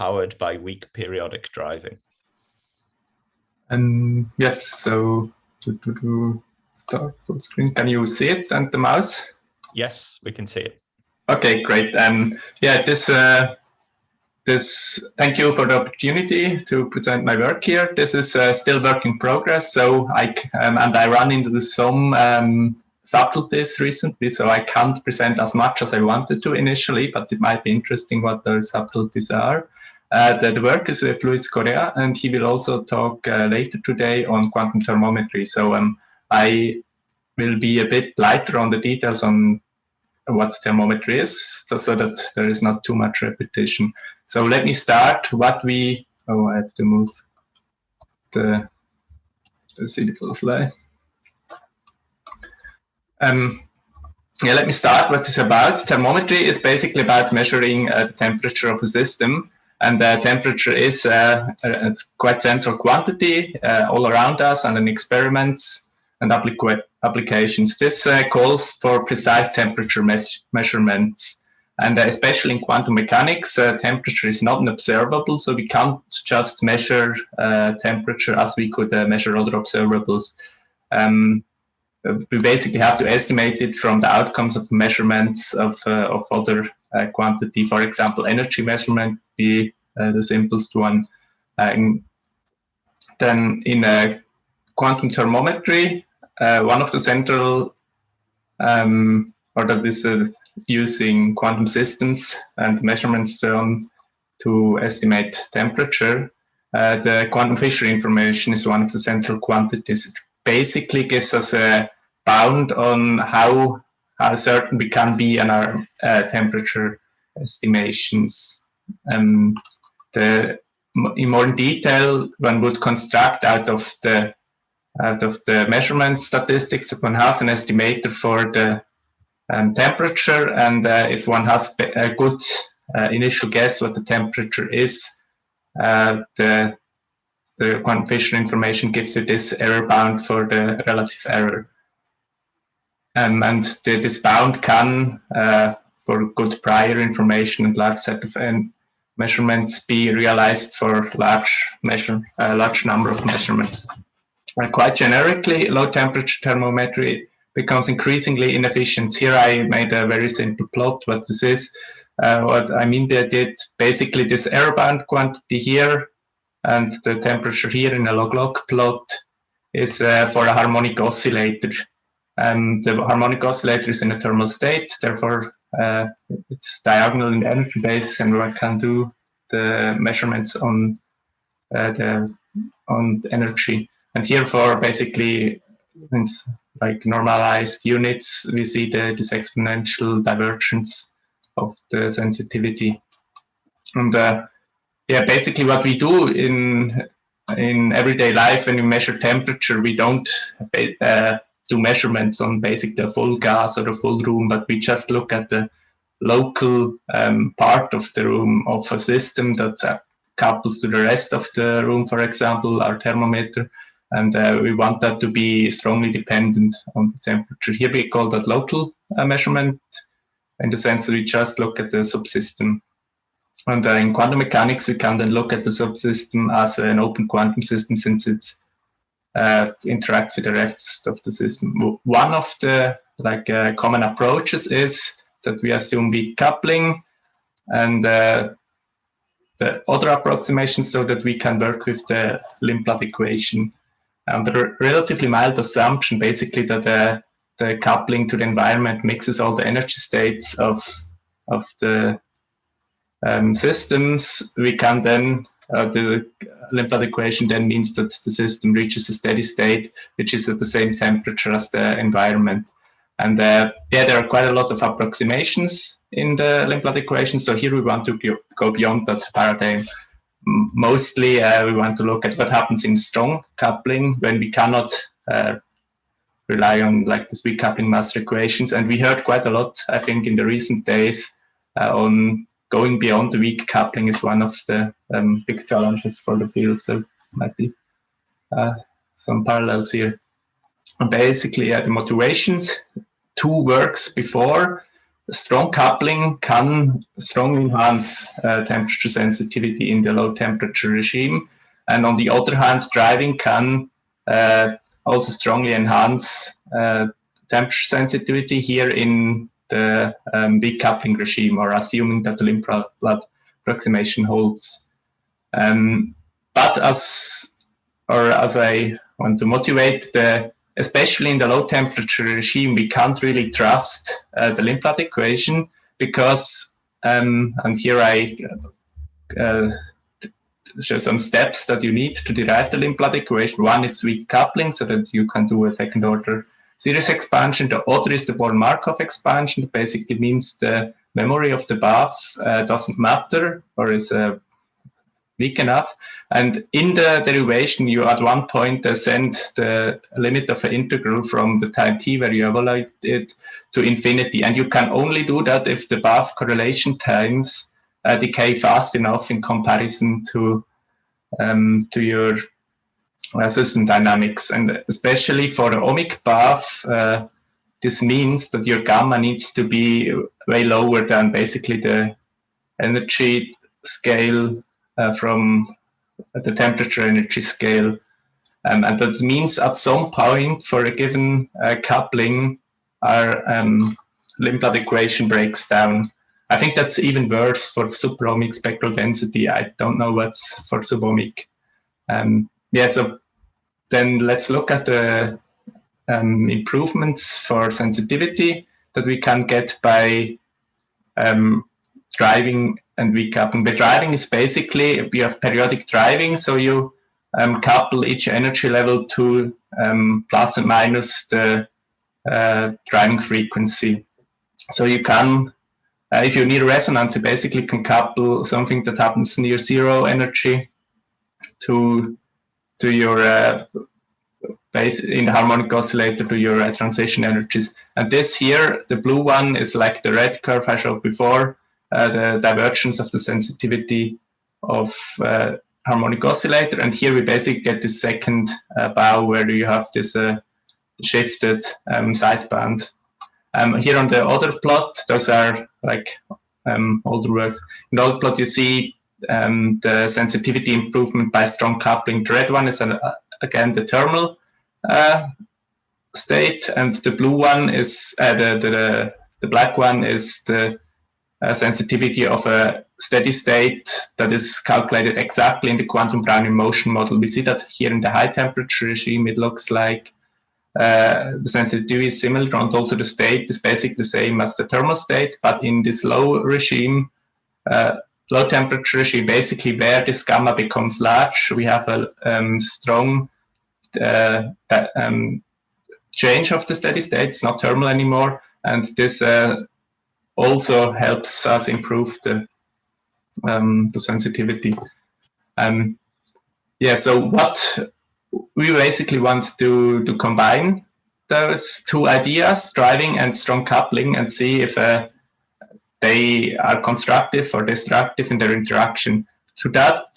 powered by weak periodic driving. Yes, so to start full screen, can you see it and the mouse? Yes, we can see it. Okay, great. Yeah, thank you for the opportunity to present my work here. This is still work in progress, so I run into some subtleties recently, so I can't present as much as I wanted to initially, but it might be interesting what those subtleties are. The work is with Luis Correa, and he will also talk later today on quantum thermometry. So I will be a bit lighter on the details on what thermometry is, so that there is not too much repetition. So let me start I have to move the see the full slide. Yeah, let me start what it's about. Thermometry is basically about measuring the temperature of a system, and temperature is a quite central quantity all around us and in experiments and applications. This calls for precise temperature measurements. And especially in quantum mechanics, temperature is not observable, so we can't just measure temperature as we could measure other observables. We basically have to estimate it from the outcomes of measurements of other quantity. For example, energy measurement would be the simplest one. Then in quantum thermometry, one of the central, or that is using quantum systems and measurements to estimate temperature. The quantum Fisher information is one of the central quantities. It basically gives us a bound on how certain we can be in our temperature estimations. In more detail, one would construct out of the measurement statistics, one has an estimator for the temperature, and if one has a good initial guess what the temperature is, the quantum Fisher information gives you this error bound for the relative error. And this bound can, for good prior information and large set of measurements, be realized for large number of measurements. Quite generically, low temperature thermometry becomes increasingly inefficient. Here I made a very simple plot what this is. What I mean, they did basically this error bound quantity here and the temperature here in a log-log plot is for a harmonic oscillator. The harmonic oscillator is in a thermal state, therefore it's diagonal in the energy base, and one can do the measurements on the energy. And here for basically like normalized units, we see this exponential divergence of the sensitivity. And yeah, basically what we do in everyday life when we measure temperature, we don't do measurements on basically the full gas or the full room, but we just look at the local part of the room of a system that couples to the rest of the room, for example, our thermometer, and we want that to be strongly dependent on the temperature. Here we call that local measurement, in the sense that we just look at the subsystem. And in quantum mechanics, we can then look at the subsystem as an open quantum system, since it interacts with the rest of the system. One of the common approaches is that we assume weak coupling, and the other approximation so that we can work with the Limplad equation. And the relatively mild assumption, basically, that the coupling to the environment mixes all the energy states of the systems. We can then, the Limplad equation then means that the system reaches a steady state, which is at the same temperature as the environment. And yeah, there are quite a lot of approximations in the Limplad equation. So here we want to go beyond that paradigm. Mostly we want to look at what happens in strong coupling when we cannot rely on this weak coupling master equations. And we heard quite a lot, I think, in the recent days on going beyond the weak coupling is one of the big challenges for the field. So might be some parallels here. And basically, the motivations, two works before strong coupling can strongly enhance temperature sensitivity in the low temperature regime. And on the other hand, driving can also strongly enhance temperature sensitivity here in the weak coupling regime, or assuming that the limb blood approximation holds. But as I want to motivate, especially in the low temperature regime, we can't really trust the limb blood equation because, and here I show some steps that you need to derive the limb blood equation. One is weak coupling, so that you can do a second order series expansion. The other is the Born-Markov expansion. That basically means the memory of the bath doesn't matter, or is weak enough. And in the derivation, you at one point send the limit of an integral from the time t where you evaluate it to infinity. And you can only do that if the bath correlation times decay fast enough in comparison to your system dynamics. And especially for the ohmic bath, this means that your gamma needs to be way lower than basically the energy scale from the temperature energy scale. And that means at some point for a given coupling, our limb blood equation breaks down. I think that's even worse for subohmic spectral density. I don't know what's for subohmic. So then let's look at the improvements for sensitivity that we can get by driving and weak coupling. But driving is basically, we have periodic driving, so you couple each energy level to plus and minus the driving frequency. So you can, if you need a resonance, you basically can couple something that happens near zero energy to your base in the harmonic oscillator to your transition energies. And this here, the blue one, is like the red curve I showed before, the divergence of the sensitivity of harmonic oscillator. And here we basically get the second bow where you have this shifted sideband. Here on the other plot, those are like older works. In the older plot, you see the sensitivity improvement by strong coupling. The red one is again the thermal state, and the blue one is the black one is the sensitivity of a steady state that is calculated exactly in the quantum Brownian motion model. We see that here in the high temperature regime, it looks like the sensitivity is similar, and also the state is basically the same as the thermal state. But in this low regime, low temperature regime, basically where this gamma becomes large, we have a strong change of the steady state. It's not thermal anymore, and this also helps us improve the sensitivity. So what we basically want to combine those two ideas, driving and strong coupling, and see if they are constructive or destructive in their interaction. To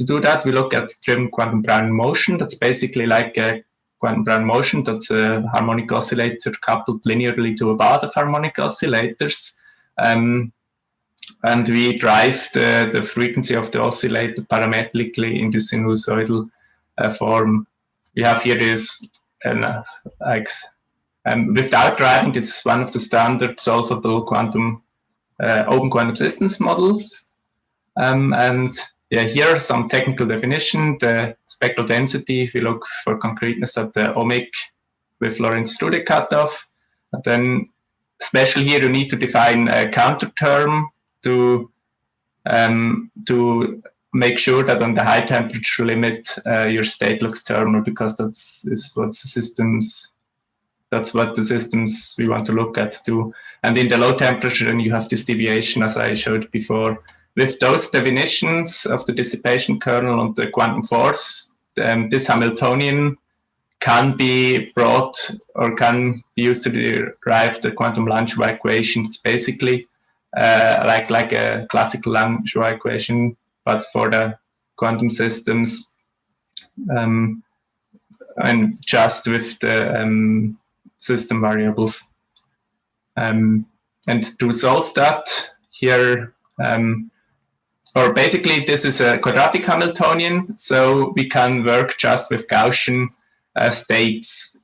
do that, we look at driven quantum Brownian motion. That's basically like a quantum Brownian motion. That's a harmonic oscillator coupled linearly to a bath of harmonic oscillators. And we drive the frequency of the oscillator parametrically in this sinusoidal form. We have here this, without driving, this is one of the standard solvable quantum open quantum systems models. Here are some technical definition. The spectral density, if you look for concreteness at the ohmic with Lorentz-Strude cutoff. And then, especially here, you need to define a counter term to make sure that on the high temperature limit, your state looks thermal, because that's what the systems we want to look at too. And in the low temperature, then you have this deviation, as I showed before. With those definitions of the dissipation kernel and the quantum force, this Hamiltonian can be brought or can be used to derive the quantum Langevin equation. It's basically like a classical Langevin equation, but for the quantum systems, and just with the system variables. And to solve that, here, or basically this is a quadratic Hamiltonian, so we can work just with Gaussian states.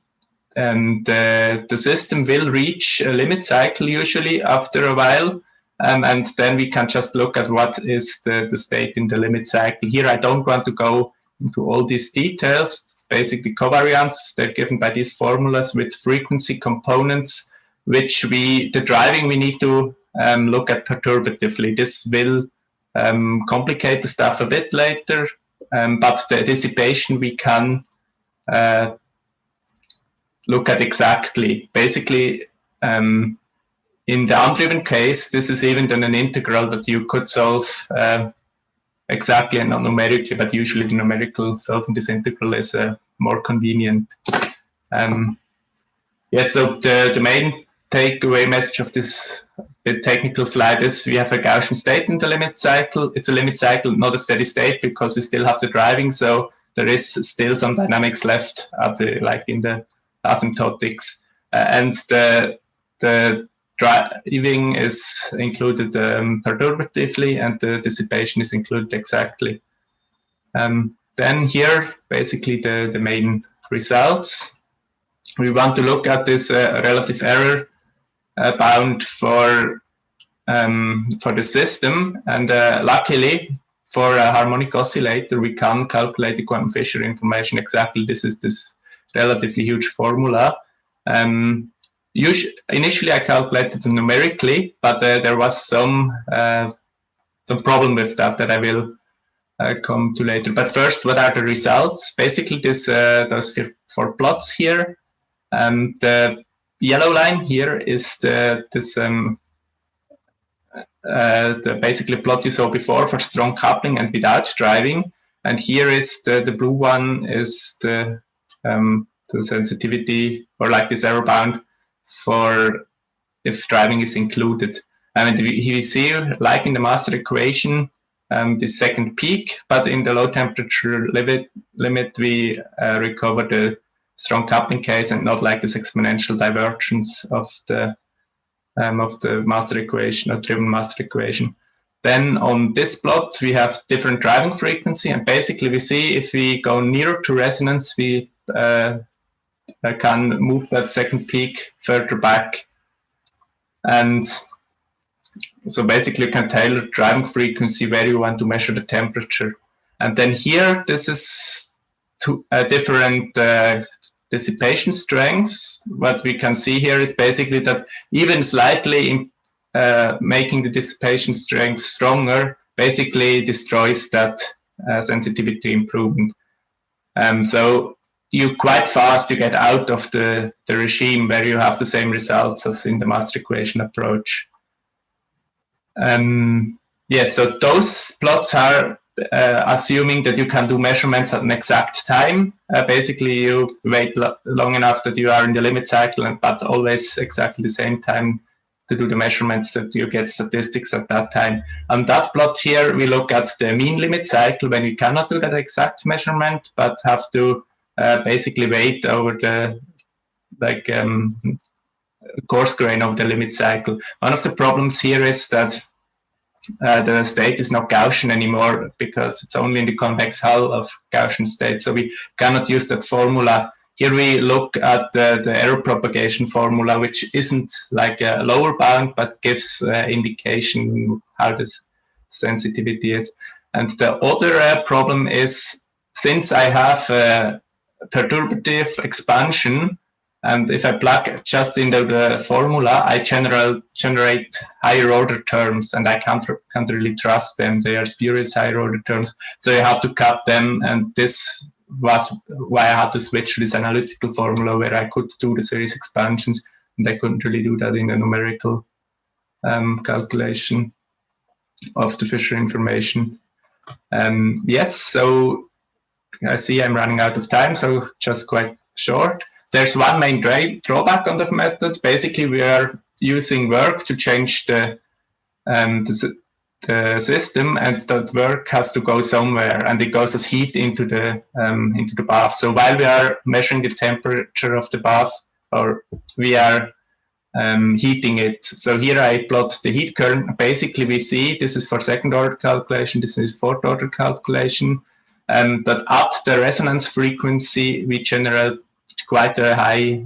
And the system will reach a limit cycle usually after a while, and then we can just look at what is the state in the limit cycle. Here I don't want to go into all these details. It's basically covariance. They're given by these formulas with frequency components, which the driving we need to look at perturbatively. This will complicate the stuff a bit later, but the dissipation we can look at exactly. Basically, in the undriven case, this is even then an integral that you could solve exactly and not numerically, but usually the numerical solving this integral is more convenient. Yes, so the main takeaway message of this bit technical slide is we have a Gaussian state in the limit cycle. It's a limit cycle, not a steady state, because we still have the driving, so there is still some dynamics left at like in the asymptotics. And the driving is included perturbatively, and the dissipation is included exactly. Then here, basically the main results. We want to look at this relative error bound for the system, and luckily for a harmonic oscillator we can calculate the quantum Fisher information exactly. This is this relatively huge formula. Initially I calculated it numerically, but there was some problem with that I will come to later. But first, what are the results? Basically, those four plots here. The yellow line here is the basically plot you saw before for strong coupling and without driving, and here is the blue one is the sensitivity, or like this error bound for if driving is included. And we see, like in the master equation, the second peak, but in the low temperature limit we recover the strong coupling case and not like this exponential divergence of the master equation or driven master equation. Then on this plot we have different driving frequency, and basically we see if we go nearer to resonance we can move that second peak further back, and so basically you can tailor driving frequency where you want to measure the temperature. And then here this is different dissipation strengths. What we can see here is basically that even slightly making the dissipation strength stronger basically destroys that sensitivity improvement. So you quite fast you get out of the regime where you have the same results as in the master equation approach. So those plots are assuming that you can do measurements at an exact time. Basically, you wait long enough that you are in the limit cycle, but always exactly the same time to do the measurements that you get statistics at that time. On that plot here, we look at the mean limit cycle when we cannot do that exact measurement, but have to basically wait over the coarse grain of the limit cycle. One of the problems here is that the state is not Gaussian anymore because it's only in the convex hull of Gaussian state, so we cannot use that formula. Here we look at the error propagation formula, which isn't like a lower bound, but gives indication how this sensitivity is. And the other problem is, since I have a perturbative expansion, and if I plug just into the formula, I generate higher order terms, and I can't really trust them. They are spurious higher order terms, so I have to cut them. And this was why I had to switch to this analytical formula where I could do the series expansions, and I couldn't really do that in the numerical calculation of the Fisher information. Yes, so I see I'm running out of time, so just quite short. There's one main drawback on the method. Basically, we are using work to change the system, and that work has to go somewhere, and it goes as heat into the bath. So while we are measuring the temperature of the bath, or we are heating it. So here I plot the heat current. Basically, we see this is for second order calculation, this is fourth order calculation, but at the resonance frequency, we generate quite a high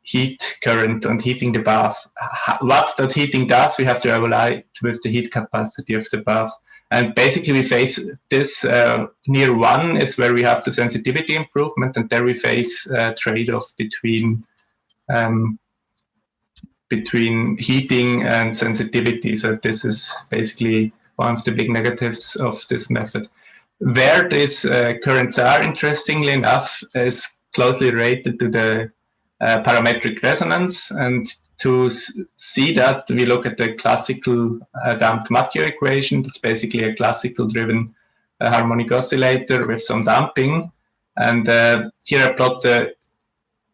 heat current and heating the bath. What that heating does, we have to evaluate with the heat capacity of the bath. And basically, we face this near 1 is where we have the sensitivity improvement, and there we face a trade-off between heating and sensitivity. So this is basically one of the big negatives of this method. Where these currents are, interestingly enough, is closely related to the parametric resonance. And to see that, we look at the classical damped Mathieu equation. It's basically a classical driven harmonic oscillator with some damping. And here I plot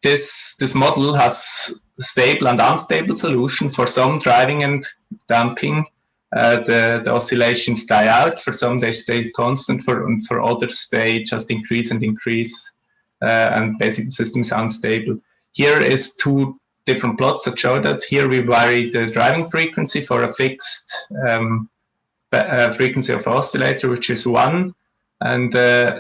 this model has stable and unstable solution. For some driving and damping, the oscillations die out. For some, they stay constant. For others, they just increase and increase. And basically, the system is unstable. Here is 2 different plots that show that. Here we vary the driving frequency for a fixed frequency of oscillator, which is 1. And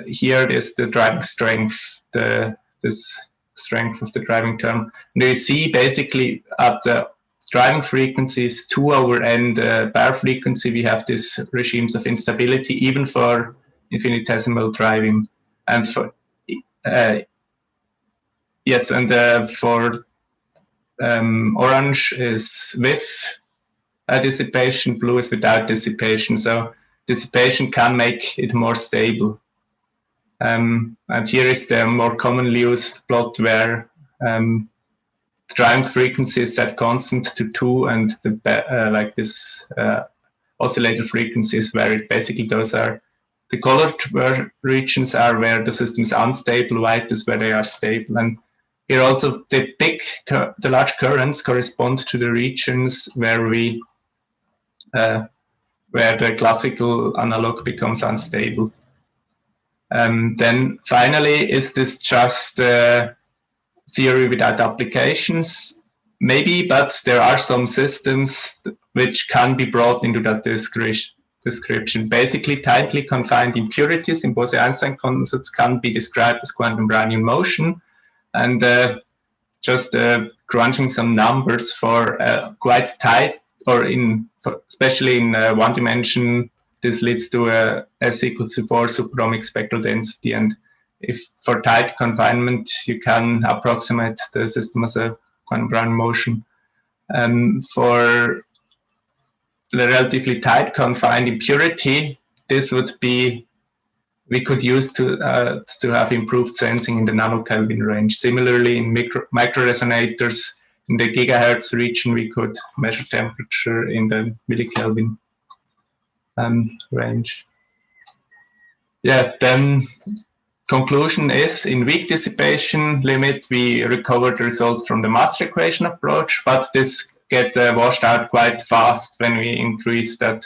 here is the driving strength, this strength of the driving term. And you see basically at the driving frequencies 2/n bar frequency, we have these regimes of instability, even for infinitesimal driving. And for yes, and for orange is with dissipation, blue is without dissipation. So dissipation can make it more stable. And here is the more commonly used plot where the driving frequency is set constant to 2, and the like this oscillator frequencies where it basically those are the colored regions are where the system is unstable, white is where they are stable. And here also the large currents correspond to the regions where we where the classical analog becomes unstable. Then finally, is this just theory without applications? Maybe, but there are some systems which can be brought into that description. Basically, tightly confined impurities in Bose-Einstein condensates can be described as quantum Brownian motion. And just crunching some numbers for quite tight, or especially in 1 dimension, this leads to a S equals to 4 superohmic spectral density. And if for tight confinement, you can approximate the system as a quantum Brownian motion. For the relatively tight confined impurity, this would be, we could use to have improved sensing in the nanokelvin range. Similarly, in microresonators in the gigahertz region, we could measure temperature in the millikelvin range. Yeah, then conclusion is in weak dissipation limit, we recover the results from the master equation approach, but this get washed out quite fast when we increase that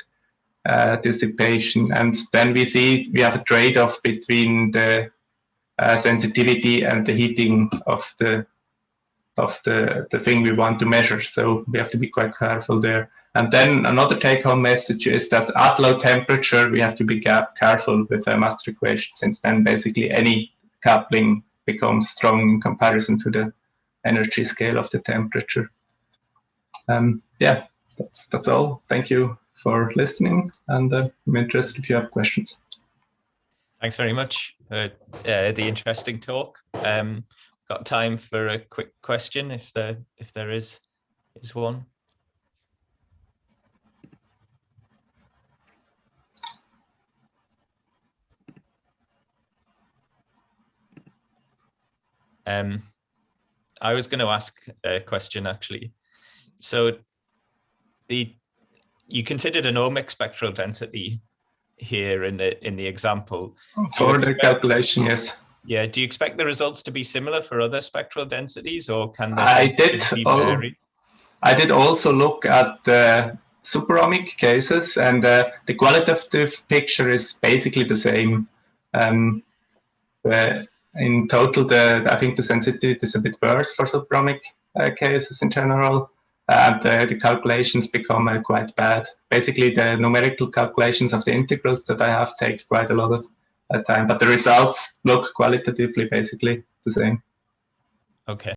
dissipation. And then we see we have a trade-off between the sensitivity and the heating of the thing we want to measure. So we have to be quite careful there. And then another take-home message is that at low temperature, we have to be careful with a master equation, since then basically any coupling becomes strong in comparison to the energy scale of the temperature. Yeah, that's all. Thank you for listening, and I'm interested if you have questions. Thanks very much for the interesting talk. Got time for a quick question if there is one. I was going to ask a question actually. So you considered an ohmic spectral density here in the example. For the calculation, yes. Yeah. Do you expect the results to be similar for other spectral densities, or can they vary? I did also look at the superohmic cases, and the qualitative picture is basically the same. In total, I think the sensitivity is a bit worse for superohmic cases in general, and the calculations become quite bad. Basically, the numerical calculations of the integrals that I have take quite a lot of time, but the results look qualitatively basically the same. Okay.